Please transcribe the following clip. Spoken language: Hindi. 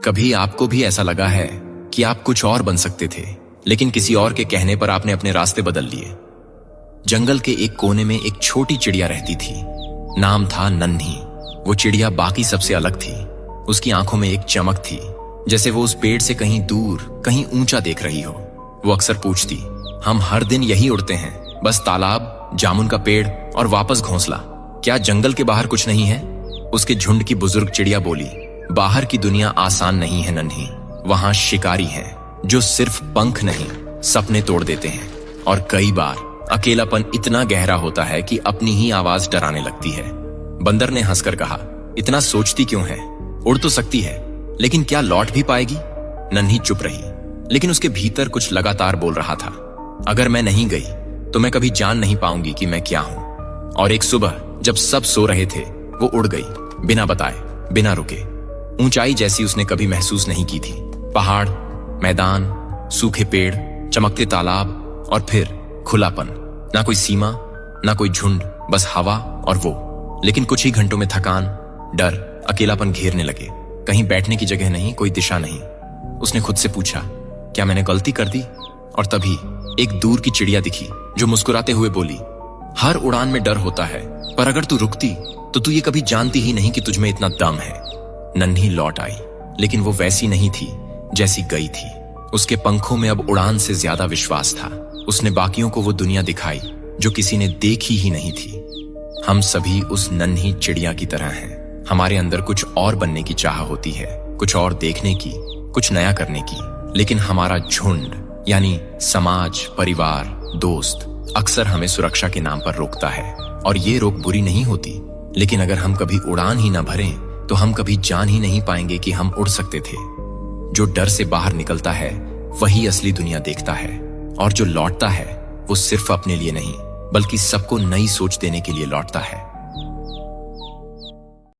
कभी आपको भी ऐसा लगा है कि आप कुछ और बन सकते थे, लेकिन किसी और के कहने पर आपने अपने रास्ते बदल लिए? जंगल के एक कोने में एक छोटी चिड़िया रहती थी। नाम था नन्ही। वो चिड़िया बाकी सबसे अलग थी। उसकी आंखों में एक चमक थी, जैसे वो उस पेड़ से कहीं दूर, कहीं ऊंचा देख रही हो। वो अक्सर पूछती, हम हर दिन यही उड़ते हैं, बस तालाब, जामुन का पेड़ और वापस घोंसला। क्या जंगल के बाहर कुछ नहीं है? उसके झुंड की बुजुर्ग चिड़िया बोली, बाहर की दुनिया आसान नहीं है नन्ही। वहां शिकारी हैं जो सिर्फ पंख नहीं, सपने तोड़ देते हैं। और कई बार अकेलापन इतना गहरा होता है कि अपनी ही आवाज डराने लगती है। बंदर ने हंसकर कहा, इतना सोचती क्यों है? उड़ तो सकती है, लेकिन क्या लौट भी पाएगी? नन्ही चुप रही, लेकिन उसके भीतर कुछ लगातार बोल रहा था, अगर मैं नहीं गई तो मैं कभी जान नहीं पाऊंगी कि मैं क्या हूं। और एक सुबह जब सब सो रहे थे, वो उड़ गई, बिना बताए, बिना रुके। ऊंचाई जैसी उसने कभी महसूस नहीं की थी। पहाड़, मैदान, सूखे पेड़, चमकते तालाब और फिर खुलापन। ना कोई सीमा, ना कोई झुंड, बस हवा और वो। लेकिन कुछ ही घंटों में थकान, डर, अकेलापन घेरने लगे। कहीं बैठने की जगह नहीं, कोई दिशा नहीं। उसने खुद से पूछा, क्या मैंने गलती कर दी? और तभी एक दूर की चिड़िया दिखी जो मुस्कुराते हुए बोली, हर उड़ान में डर होता है, पर अगर तू रुकती तो तू ये कभी जानती ही नहीं कि तुझमें इतना दम है। नन्ही लौट आई, लेकिन वो वैसी नहीं थी जैसी गई थी। उसके पंखों में अब उड़ान से ज्यादा विश्वास था। उसने बाकियों को वो दुनिया दिखाई जो किसी ने देखी ही नहीं थी। हम सभी उस नन्ही चिड़िया की तरह हैं। हमारे अंदर कुछ और बनने की चाह होती है, कुछ और देखने की, कुछ नया करने की। लेकिन हमारा झुंड यानी समाज, परिवार, दोस्त अक्सर हमें सुरक्षा के नाम पर रोकता है। और ये रोक बुरी नहीं होती, लेकिन अगर हम कभी उड़ान ही न भरें तो हम कभी जान ही नहीं पाएंगे कि हम उड़ सकते थे। जो डर से बाहर निकलता है वही असली दुनिया देखता है, और जो लौटता है वो सिर्फ अपने लिए नहीं, बल्कि सबको नई सोच देने के लिए लौटता है।